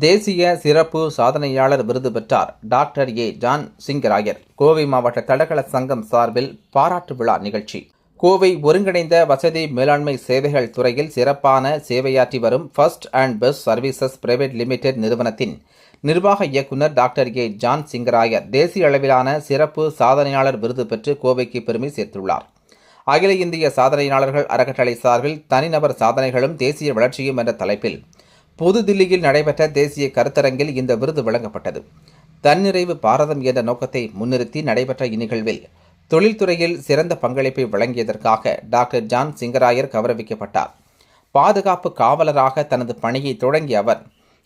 தேசிய சிறப்பு சாதனையாளர் விருது பெற்றார் doctor A John Singarayar. Kovai மாவட்ட தடகள சங்கம் சார்பில் பாராட்டு விழா நிகழ்ச்சி. கோவை ஒருங்கிணைந்த வசதி மேலாண்மை சேவைகள் துறையில் சிறப்பான சேவையாற்றி வரும் first and best services private limited நிறுவனத்தின் நிர்வாக இயக்குநர் டாக்டர் ஏ ஜான் சிங்கராயர் தேசிய அளவிலான சிறப்பு சாதனையாளர் விருது பெற்று கோவைக்கு பெருமை சேர்த்துள்ளார். அகில இந்திய சாதனையாளர்கள் அறக்கட்டளை சார்பில் தனிநபர் சாதனைகளும் தேசிய வளர்ச்சியும் என்ற தலைப்பில் புதுதில்லியில் நடைபெற்ற தேசிய கருத்தரங்கில் இந்த விருது வழங்கப்பட்டது. தன்னிறைவு பாரதம் என்ற நோக்கத்தை முன்னிறுத்தி நடைபெற்ற இந்நிகழ்வில் தொழில்துறையில் சிறந்த பங்களிப்பை வழங்கியதற்காக டாக்டர் ஜான் சிங்கராயர் கௌரவிக்கப்பட்டார். பாதுகாப்பு காவலராக தனது பணியை தொடங்கிய அவர்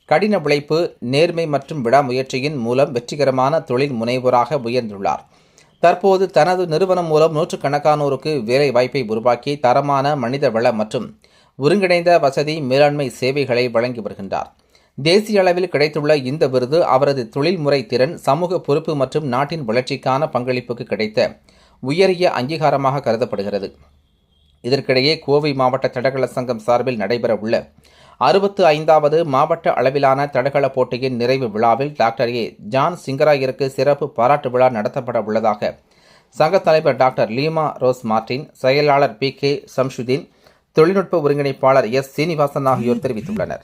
கடின உழைப்பு, நேர்மை மற்றும் விடாமுயற்சியின் மூலம் வெற்றிகரமான தொழில் முனைவோராக உயர்ந்துள்ளார். தற்போது தனது நிறுவனம் மூலம் நூற்றுக்கணக்கானோருக்கு வேலை வாய்ப்பை உருவாக்கி தரமான மனித வள மற்றும் ஒருங்கிணைந்த வசதி மேலாண்மை சேவைகளை வழங்கி வருகின்றார். தேசிய அளவில் கிடைத்துள்ள இந்த விருது அவரது தொழில்முறை திறன், சமூக பொறுப்பு மற்றும் நாட்டின் வளர்ச்சிக்கான பங்களிப்புக்கு கிடைத்த உயரிய அங்கீகாரமாக கருதப்படுகிறது. இதற்கிடையே கோவை மாவட்ட தடகள சங்கம் சார்பில் நடைபெறவுள்ள 65வது மாவட்ட அளவிலான தடகள போட்டியின் நிறைவு விழாவில் டாக்டர் ஏ ஜான் சிங்கராயருக்கு சிறப்பு பாராட்டு விழா நடத்தப்பட உள்ளதாக சங்க தலைவர் டாக்டர் லீமா ரோஸ் மார்டின், செயலாளர் PK சம்சுதீன், தொழில்நுட்ப ஒருங்கிணைப்பாளர் S சீனிவாசன் ஆகியோர் தெரிவித்துள்ளனர்.